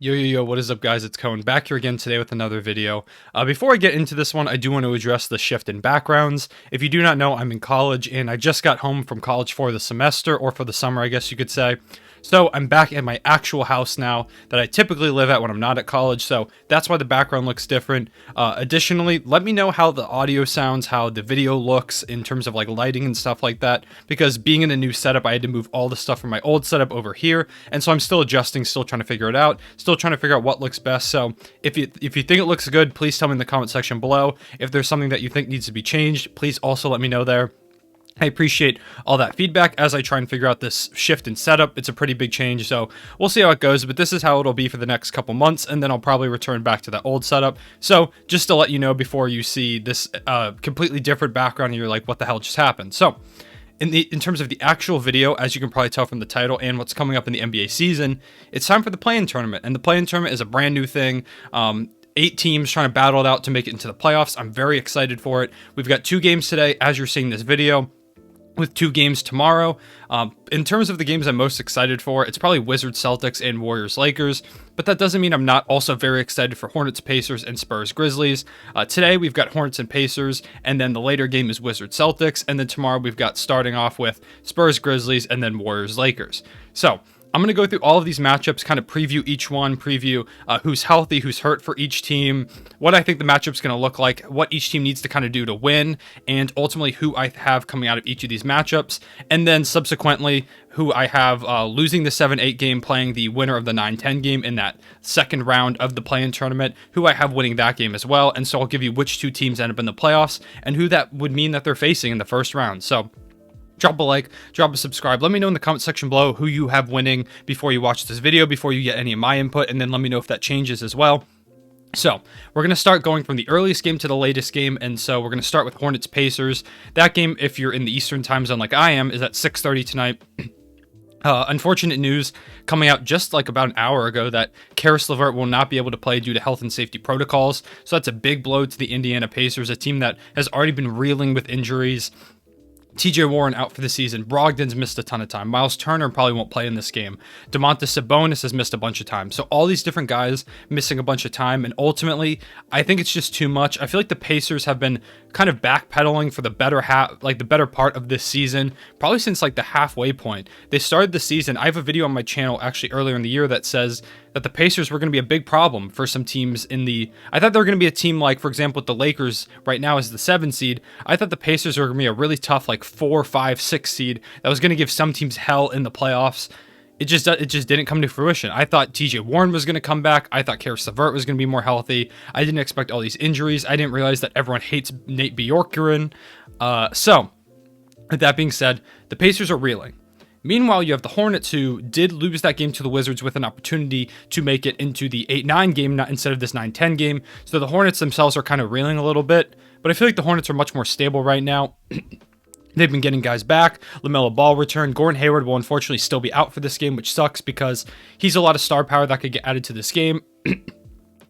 Yo, what is up, guys? It's Cohen back here again today with another video. Before I get into this one, I do want to address the shift in backgrounds. If you do not know, I'm in college, and I just got home from college for the semester, or for the summer, I guess you could say. So I'm back at my actual house now that I typically live at when I'm not at college, so that's why the background looks different. Additionally, let me know how the audio sounds, how the video looks in terms of like lighting and stuff like that, because being in a new setup, I had to move all the stuff from my old setup over here, and so I'm still adjusting, still trying to figure it out, still trying to figure out what looks best. So if you think it looks good, please tell me in the comment section below. If there's something that you think needs to be changed, please also let me know there. I appreciate all that feedback as I try and figure out this shift in setup. It's a pretty big change, so we'll see how it goes, but this is how it'll be for the next couple months, and then I'll probably return back to that old setup. So just to let you know before you see this completely different background and you're like, what the hell just happened? So in terms of the actual video, as you can probably tell from the title and what's coming up in the NBA season, it's time for the play-in tournament, and the play-in tournament is a brand new thing. 8 teams trying to battle it out to make it into the playoffs. I'm very excited for it. We've got 2 games today as you're seeing this video, with 2 games tomorrow. In terms of the games I'm most excited for, it's probably Wizards Celtics and Warriors Lakers, but that doesn't mean I'm not also very excited for Hornets Pacers and Spurs Grizzlies. Today we've got Hornets and Pacers, and then the later game is Wizards Celtics, and then tomorrow we've got starting off with Spurs Grizzlies and then Warriors Lakers. So I'm going to go through all of these matchups, kind of preview each one, preview who's healthy, who's hurt for each team, what I think the matchup's going to look like, what each team needs to kind of do to win, and ultimately who I have coming out of each of these matchups, and then subsequently who I have losing the 7-8 game, playing the winner of the 9-10 game in that second round of the play-in tournament, who I have winning that game as well, and so I'll give you which 2 teams end up in the playoffs, and who that would mean that they're facing in the first round. So drop a like, drop a subscribe. Let me know in the comment section below who you have winning before you watch this video, before you get any of my input, and then let me know if that changes as well. So we're going to start going from the earliest game to the latest game, and so we're going to start with Hornets Pacers. That game, if you're in the Eastern time zone like I am, is at 6:30 tonight. Unfortunate news coming out just like about an hour ago that Caris LeVert will not be able to play due to health and safety protocols. So that's a big blow to the Indiana Pacers, a team that has already been reeling with injuries. TJ Warren out for the season. Brogdon's missed a ton of time. Miles Turner probably won't play in this game. Domantas Sabonis has missed a bunch of time. So all these different guys missing a bunch of time, and ultimately, I think it's just too much. I feel like the Pacers have been kind of backpedaling for the better part of this season, probably since like the halfway point. They started the season. I have a video on my channel actually earlier in the year that says that the Pacers were going to be a big problem for some teams in the... I thought they were going to be a team like, for example, with the Lakers right now as the 7 seed. I thought the Pacers were going to be a really tough like 4, 5, 6 seed that was going to give some teams hell in the playoffs. It just didn't come to fruition. I thought TJ Warren was going to come back. I thought Caris LeVert was going to be more healthy. I didn't expect all these injuries. I didn't realize that everyone hates Nate Bjorkgren. So, with that being said, the Pacers are reeling. Meanwhile, you have the Hornets, who did lose that game to the Wizards with an opportunity to make it into the 8-9 game instead of this 9-10 game. So the Hornets themselves are kind of reeling a little bit, but I feel like the Hornets are much more stable right now. They've been getting guys back. LaMelo Ball returned. Gordon Hayward will unfortunately still be out for this game, which sucks because he's a lot of star power that could get added to this game.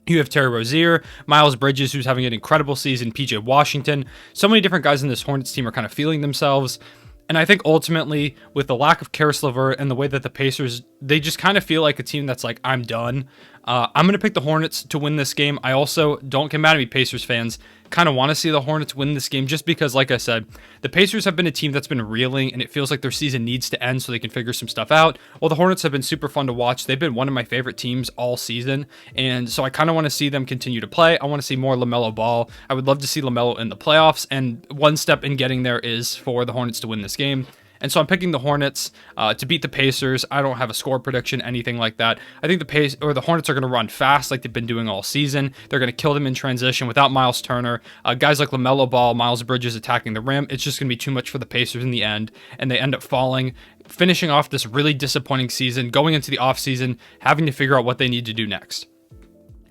You have Terry Rozier, Miles Bridges, who's having an incredible season, PJ Washington. So many different guys in this Hornets team are kind of feeling themselves. And I think ultimately, with the lack of Caris LeVert and the way that the Pacers, they just kind of feel like a team that's like, I'm done. I'm going to pick the Hornets to win this game. I also, don't get mad at me, Pacers fans, kind of want to see the Hornets win this game just because, like I said, the Pacers have been a team that's been reeling, and it feels like their season needs to end so they can figure some stuff out. Well, the Hornets have been super fun to watch. They've been one of my favorite teams all season, and so I kind of want to see them continue to play. I want to see more LaMelo Ball. I would love to see LaMelo in the playoffs, and one step in getting there is for the Hornets to win this game. And so I'm picking the Hornets to beat the Pacers. I don't have a score prediction, anything like that. I think the Hornets are going to run fast like they've been doing all season. They're going to kill them in transition without Miles Turner. Guys like LaMelo Ball, Miles Bridges attacking the rim. It's just going to be too much for the Pacers in the end, and they end up falling, finishing off this really disappointing season, going into the offseason, having to figure out what they need to do next.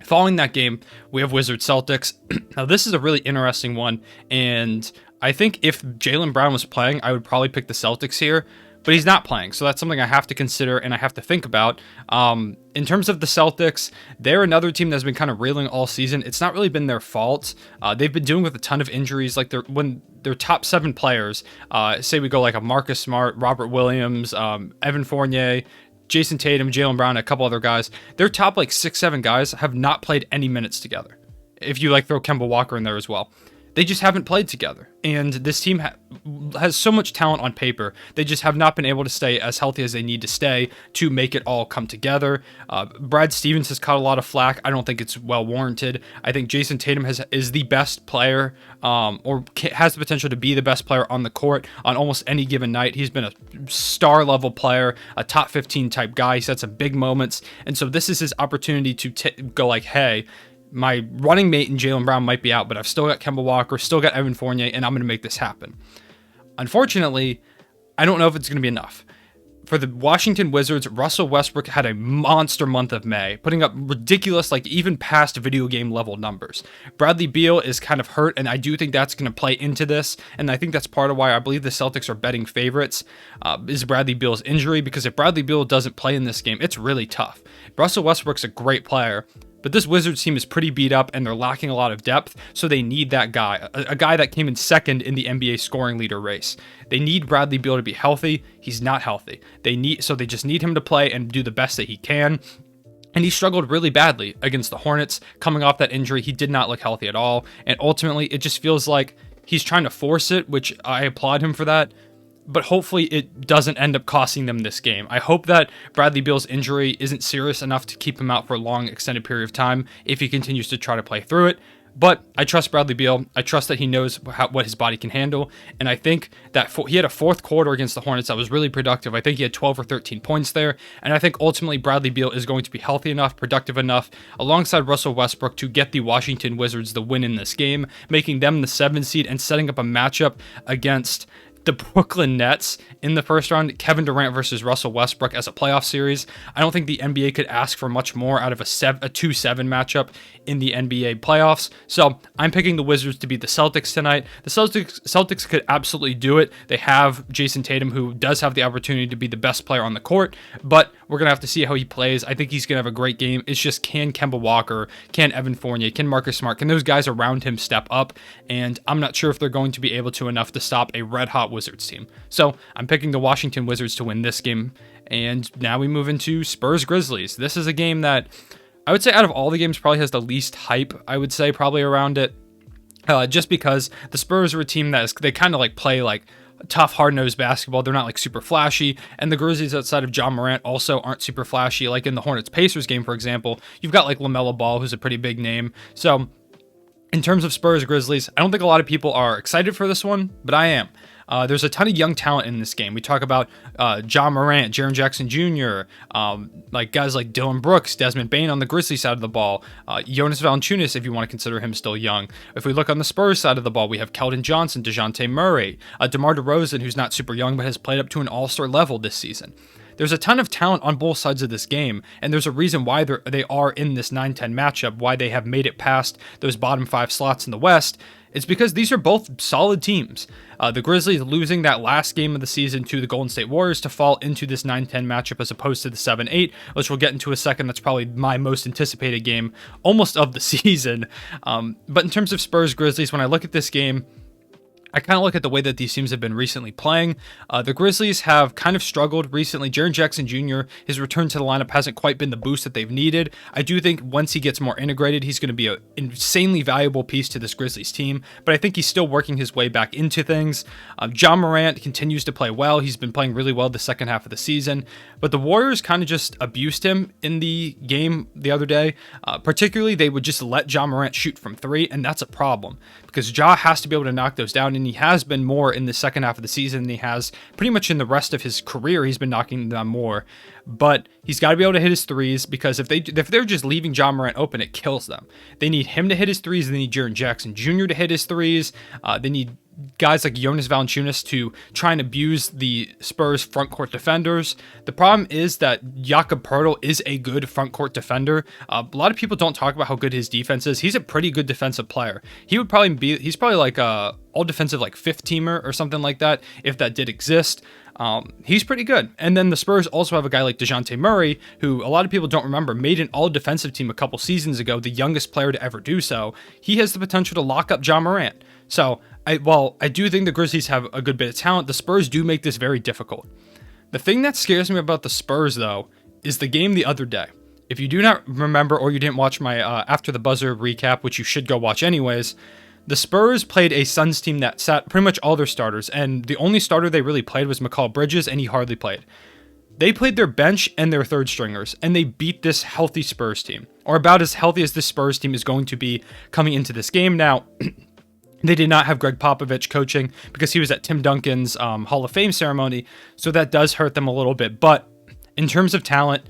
Following that game, we have Wizards Celtics. Now, this is a really interesting one, and I think if Jaylen Brown was playing, I would probably pick the Celtics here, but he's not playing, so that's something I have to consider and I have to think about. In terms of the Celtics, they're another team that's been kind of reeling all season. It's not really been their fault. They've been dealing with a ton of injuries. Like when their top 7 players, say we go like a Marcus Smart, Robert Williams, Evan Fournier, Jason Tatum, Jaylen Brown, a couple other guys, their top like 6-7 guys have not played any minutes together. If you like throw Kemba Walker in there as well. They just haven't played together. And this team has so much talent on paper. They just have not been able to stay as healthy as they need to stay to make it all come together. Brad Stevens has caught a lot of flack. I don't think it's well warranted. I think Jason Tatum is the best player or has the potential to be the best player on the court on almost any given night. He's been a star level player, a top 15 type guy. He's had some big moments. And so this is his opportunity to go like, hey, my running mate in Jaylen Brown might be out, but I've still got Kemba Walker, still got Evan Fournier, and I'm going to make this happen. Unfortunately, I don't know if it's going to be enough. For the Washington Wizards, Russell Westbrook had a monster month of May, putting up ridiculous, like even past video game level numbers. Bradley Beal is kind of hurt, and I do think that's going to play into this, and I think that's part of why I believe the Celtics are betting favorites, is Bradley Beal's injury, because if Bradley Beal doesn't play in this game, it's really tough. Russell Westbrook's a great player, but this Wizards team is pretty beat up and they're lacking a lot of depth, so they need that guy, a guy that came in second in the NBA scoring leader race. They need Bradley Beal to be healthy. He's not healthy. They just need him to play and do the best that he can. And he struggled really badly against the Hornets. Coming off that injury, he did not look healthy at all. And ultimately, it just feels like he's trying to force it, which I applaud him for that. But hopefully it doesn't end up costing them this game. I hope that Bradley Beal's injury isn't serious enough to keep him out for a long, extended period of time if he continues to try to play through it. But I trust Bradley Beal. I trust that he knows what his body can handle. And I think that he had a fourth quarter against the Hornets that was really productive. I think he had 12 or 13 points there. And I think ultimately Bradley Beal is going to be healthy enough, productive enough, alongside Russell Westbrook to get the Washington Wizards the win in this game, making them the 7th seed and setting up a matchup against the Brooklyn Nets in the first round, Kevin Durant versus Russell Westbrook as a playoff series. I don't think the NBA could ask for much more out of a 2-7 matchup in the NBA playoffs. So I'm picking the Wizards to beat the Celtics tonight. The Celtics could absolutely do it. They have Jason Tatum, who does have the opportunity to be the best player on the court, but we're going to have to see how he plays. I think he's going to have a great game. It's just, can Kemba Walker, can Evan Fournier, can Marcus Smart, can those guys around him step up? And I'm not sure if they're going to be able to enough to stop a red-hot Wizards team. So I'm picking the Washington Wizards to win this game. And now we move into Spurs Grizzlies. This is a game that I would say out of all the games probably has the least hype, I would say, probably around it. Just because the Spurs are a team that they kind of like play like tough, hard-nosed basketball. They're not like super flashy, and the Grizzlies outside of John Morant also aren't super flashy. Like in the Hornets-Pacers game, for example, you've got like LaMelo Ball, who's a pretty big name. So in terms of Spurs Grizzlies, I don't think a lot of people are excited for this one, but I am. There's a ton of young talent in this game. We talk about John Morant, Jaren Jackson Jr., like guys like Dylan Brooks, Desmond Bane on the Grizzlies side of the ball, Jonas Valanciunas, if you want to consider him still young. If we look on the Spurs side of the ball, we have Keldon Johnson, DeJounte Murray, DeMar DeRozan, who's not super young but has played up to an all-star level this season. There's a ton of talent on both sides of this game, and there's a reason why they are in this 9-10 matchup, why they have made it past those bottom 5 slots in the West. It's because these are both solid teams. The Grizzlies losing that last game of the season to the Golden State Warriors to fall into this 9-10 matchup as opposed to the 7-8, which we'll get into a second. That's probably my most anticipated game almost of the season. But in terms of Spurs Grizzlies, when I look at this game, I kind of look at the way that these teams have been recently playing. The Grizzlies have kind of struggled recently. Jaren Jackson Jr., his return to the lineup hasn't quite been the boost that they've needed. I do think once he gets more integrated, he's going to be an insanely valuable piece to this Grizzlies team, but I think he's still working his way back into things. John Morant continues to play well. He's been playing really well the second half of the season, but the Warriors kind of just abused him in the game the other day. Particularly, they would just let John Morant shoot from 3, and that's a problem because Ja has to be able to knock those down, and he has been more in the second half of the season than he has pretty much in the rest of his career. He's been knocking them more, but he's got to be able to hit his threes because if they're just leaving John Morant open, it kills them. They need him to hit his threes. They need Jaren Jackson Jr. to hit his threes. They need guys like Jonas Valanciunas to try and abuse the Spurs front court defenders. The problem is that Jakob Poeltl is a good front court defender. A lot of people don't talk about how good his defense is. He's a pretty good defensive player. He's probably like a all defensive like 5th teamer or something like that, if that did exist. He's pretty good. And then the Spurs also have a guy like DeJounte Murray, who a lot of people don't remember, made an all-defensive team a couple seasons ago, the youngest player to ever do so. He has the potential to lock up John Morant. So, while I do think the Grizzlies have a good bit of talent, the Spurs do make this very difficult. The thing that scares me about the Spurs, though, is the game the other day. If you do not remember, or you didn't watch my After the Buzzer recap, which you should go watch anyways, the Spurs played a Suns team that sat pretty much all their starters, and the only starter they really played was Mikal Bridges, and he hardly played. They played their bench and their third stringers, and they beat this healthy Spurs team, or about as healthy as this Spurs team is going to be coming into this game. Now, they did not have Greg Popovich coaching because he was at Tim Duncan's Hall of Fame ceremony, so that does hurt them a little bit. But in terms of talent,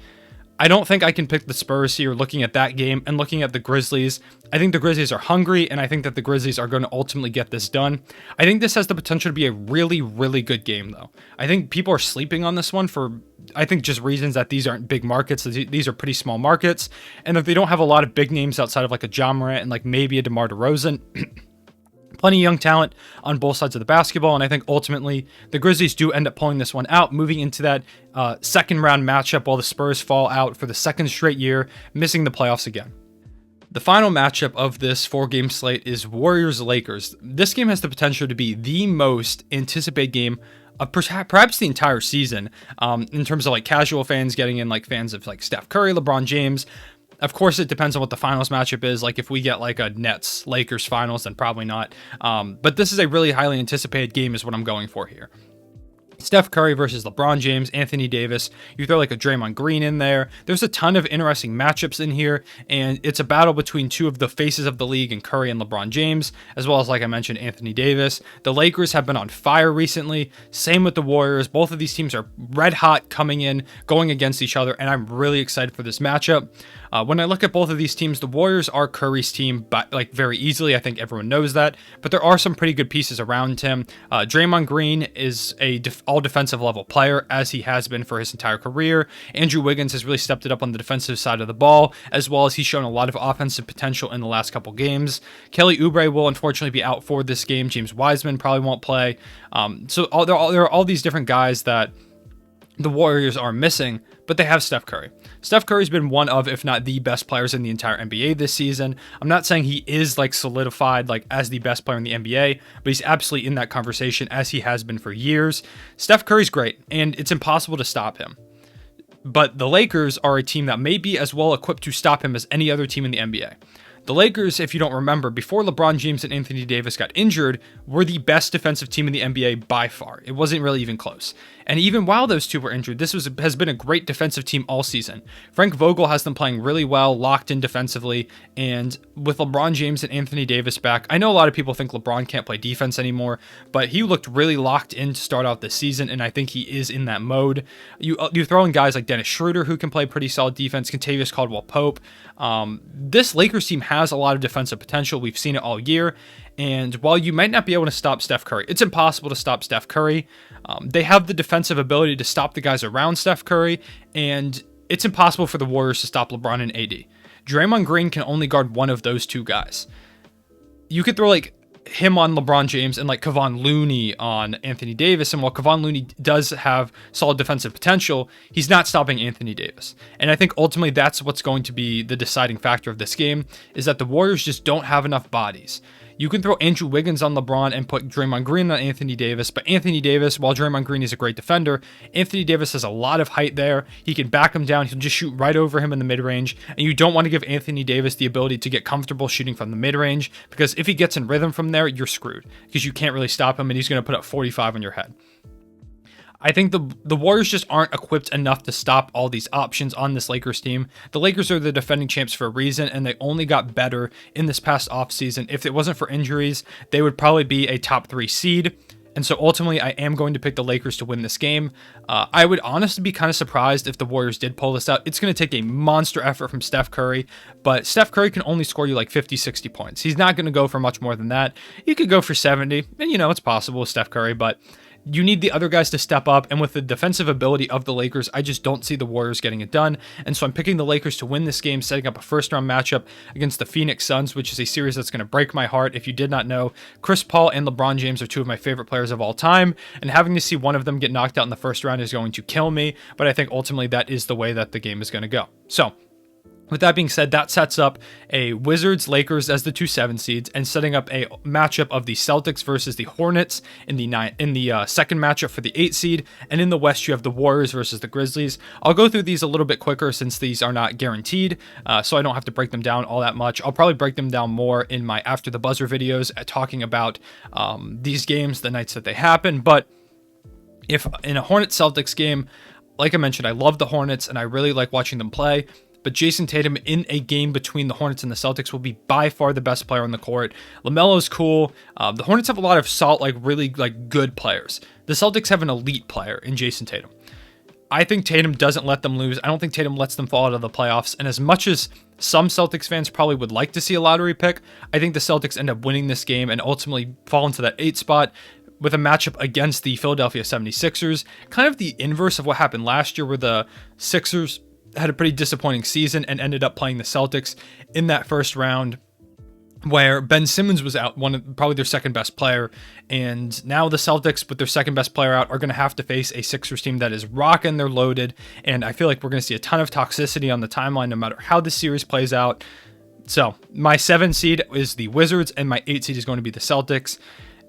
I don't think I can pick the Spurs here looking at that game and looking at the Grizzlies. I think the Grizzlies are hungry, and I think that the Grizzlies are going to ultimately get this done. I think this has the potential to be a really, really good game, though. I think people are sleeping on this one for, I think, just reasons that these aren't big markets. These are pretty small markets, and if they don't have a lot of big names outside of like a Ja Morant and like maybe a DeMar DeRozan, plenty of young talent on both sides of the basketball, and I think ultimately the Grizzlies do end up pulling this one out, moving into that second round matchup while the Spurs fall out for the second straight year, missing the playoffs again. The final matchup of this 4-game slate is Warriors-Lakers. This game has the potential to be the most anticipated game of perhaps the entire season, in terms of like casual fans getting in, like fans of like Steph Curry, LeBron James. Of course, it depends on what the finals matchup is. Like if we get like a Nets-Lakers finals, then probably not. But this is a really highly anticipated game is what I'm going for here. Steph Curry versus LeBron James, Anthony Davis. You throw like a Draymond Green in there. There's a ton of interesting matchups in here, and it's a battle between two of the faces of the league in Curry and LeBron James, as well as, like I mentioned, Anthony Davis. The Lakers have been on fire recently. Same with the Warriors. Both of these teams are red hot coming in, going against each other, and I'm really excited for this matchup. When I look at both of these teams, the Warriors are Curry's team, but like very easily. I think everyone knows that. But there are some pretty good pieces around him. Draymond Green is a all defensive level player, as he has been for his entire career. Andrew Wiggins has really stepped it up on the defensive side of the ball, as well as he's shown a lot of offensive potential in the last couple games. Kelly Oubre will unfortunately be out for this game. James Wiseman probably won't play. So there are all these different guys that the Warriors are missing, but they have Steph Curry. Steph Curry's been one of, if not the best players in the entire NBA this season. I'm not saying he is like solidified like as the best player in the NBA, but he's absolutely in that conversation as he has been for years. Steph Curry's great, and it's impossible to stop him. But the Lakers are a team that may be as well equipped to stop him as any other team in the NBA. The Lakers, if you don't remember, before LeBron James and Anthony Davis got injured, were the best defensive team in the NBA by far. It wasn't really even close. And even while those two were injured, this has been a great defensive team all season. Frank Vogel has them playing really well, locked in defensively, and with LeBron James and Anthony Davis back, I know a lot of people think LeBron can't play defense anymore, but he looked really locked in to start out this season, and I think he is in that mode. You throw in guys like Dennis Schroeder, who can play pretty solid defense, Kentavious Caldwell-Pope. This Lakers team has a lot of defensive potential. We've seen it all year. And while you might not be able to stop Steph Curry, it's impossible to stop Steph Curry. They have the defensive ability to stop the guys around Steph Curry, and it's impossible for the Warriors to stop LeBron and AD. Draymond Green can only guard one of those two guys. You could throw like him on LeBron James and like Kevon Looney on Anthony Davis, and while Kevon Looney does have solid defensive potential, he's not stopping Anthony Davis. And I think ultimately that's what's going to be the deciding factor of this game, is that the Warriors just don't have enough bodies. You can throw Andrew Wiggins on LeBron and put Draymond Green on Anthony Davis, but Anthony Davis, while Draymond Green is a great defender, Anthony Davis has a lot of height there. He can back him down. He'll just shoot right over him in the mid-range, and you don't want to give Anthony Davis the ability to get comfortable shooting from the mid-range, because if he gets in rhythm from there, you're screwed, because you can't really stop him, and he's going to put up 45 on your head. I think the Warriors just aren't equipped enough to stop all these options on this Lakers team. The Lakers are the defending champs for a reason, and they only got better in this past offseason. If it wasn't for injuries, they would probably be a top 3 seed. And so ultimately, I am going to pick the Lakers to win this game. I would honestly be kind of surprised if the Warriors did pull this out. It's going to take a monster effort from Steph Curry, but Steph Curry can only score you like 50, 60 points. He's not going to go for much more than that. You could go for 70, and it's possible with Steph Curry, but you need the other guys to step up, and with the defensive ability of the Lakers, I just don't see the Warriors getting it done, and so I'm picking the Lakers to win this game, setting up a first-round matchup against the Phoenix Suns, which is a series that's going to break my heart. If you did not know, Chris Paul and LeBron James are two of my favorite players of all time, and having to see one of them get knocked out in the first round is going to kill me, but I think ultimately that is the way that the game is going to go. So With that being said, that sets up a Wizards-Lakers as the 2-7 seeds, and setting up a matchup of the Celtics versus the Hornets in the second matchup for the 8 seed. And in the West, you have the Warriors versus the Grizzlies. I'll go through these a little bit quicker since these are not guaranteed, so I don't have to break them down all that much. I'll probably break them down more in my After the Buzzer videos, talking about these games, the nights that they happen. But if in a Hornets-Celtics game, like I mentioned, I love the Hornets and I really like watching them play. But Jason Tatum in a game between the Hornets and the Celtics will be by far the best player on the court. LaMelo's cool. The Hornets have a lot of really good players. The Celtics have an elite player in Jason Tatum. I think Tatum doesn't let them lose. I don't think Tatum lets them fall out of the playoffs. And as much as some Celtics fans probably would like to see a lottery pick, I think the Celtics end up winning this game and ultimately fall into that 8 spot with a matchup against the Philadelphia 76ers. Kind of the inverse of what happened last year, where the Sixers had a pretty disappointing season and ended up playing the Celtics in that first round, where Ben Simmons was out, probably their second best player. And now the Celtics, with their second best player out, are going to have to face a Sixers team that is rocking, they're loaded. And I feel like we're going to see a ton of toxicity on the timeline no matter how the series plays out. So my 7 seed is the Wizards and my 8 seed is going to be the Celtics.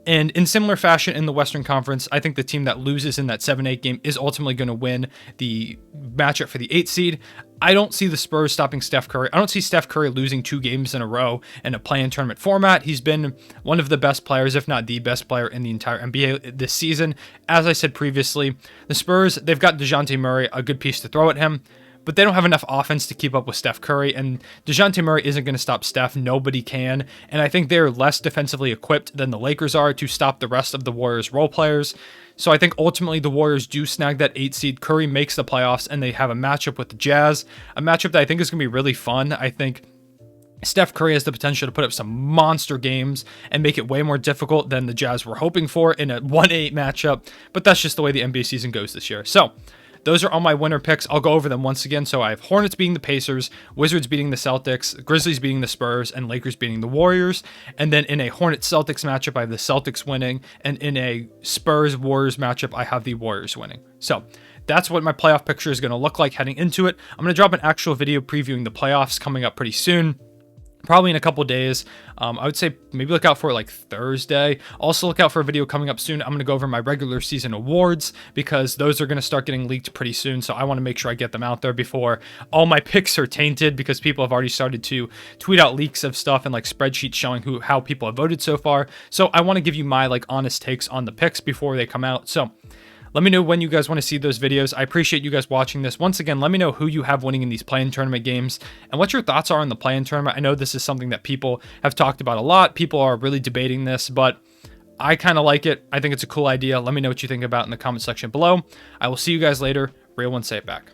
And in similar fashion in the Western Conference, I think the team that loses in that 7-8 game is ultimately going to win the matchup for the 8 seed. I don't see the Spurs stopping Steph Curry. I don't see Steph Curry losing 2 games in a row in a play-in tournament format. He's been one of the best players, if not the best player in the entire NBA this season. As I said previously, the Spurs, they've got DeJounte Murray, a good piece to throw at him, but they don't have enough offense to keep up with Steph Curry, and DeJounte Murray isn't going to stop Steph. Nobody can, and I think they're less defensively equipped than the Lakers are to stop the rest of the Warriors' role players. So I think ultimately the Warriors do snag that 8 seed. Curry makes the playoffs, and they have a matchup with the Jazz, a matchup that I think is going to be really fun. I think Steph Curry has the potential to put up some monster games and make it way more difficult than the Jazz were hoping for in a 1-8 matchup, but that's just the way the NBA season goes this year. So those are all my winner picks. I'll go over them once again. So I have Hornets beating the Pacers, Wizards beating the Celtics, Grizzlies beating the Spurs, and Lakers beating the Warriors. And then in a Hornets-Celtics matchup, I have the Celtics winning. And in a Spurs-Warriors matchup, I have the Warriors winning. So that's what my playoff picture is going to look like heading into it. I'm going to drop an actual video previewing the playoffs coming up pretty soon, probably in a couple days. I would say maybe look out for it like Thursday. Also look out for a video coming up soon. I'm going to go over my regular season awards because those are going to start getting leaked pretty soon. So I want to make sure I get them out there before all my picks are tainted, because people have already started to tweet out leaks of stuff and like spreadsheets showing how people have voted so far. So I want to give you my like honest takes on the picks before they come out. So let me know when you guys want to see those videos. I appreciate you guys watching this. Once again, let me know who you have winning in these play-in tournament games and what your thoughts are on the play-in tournament. I know this is something that people have talked about a lot. People are really debating this, but I kind of like it. I think it's a cool idea. Let me know what you think about in the comment section below. I will see you guys later. Real one, say it back.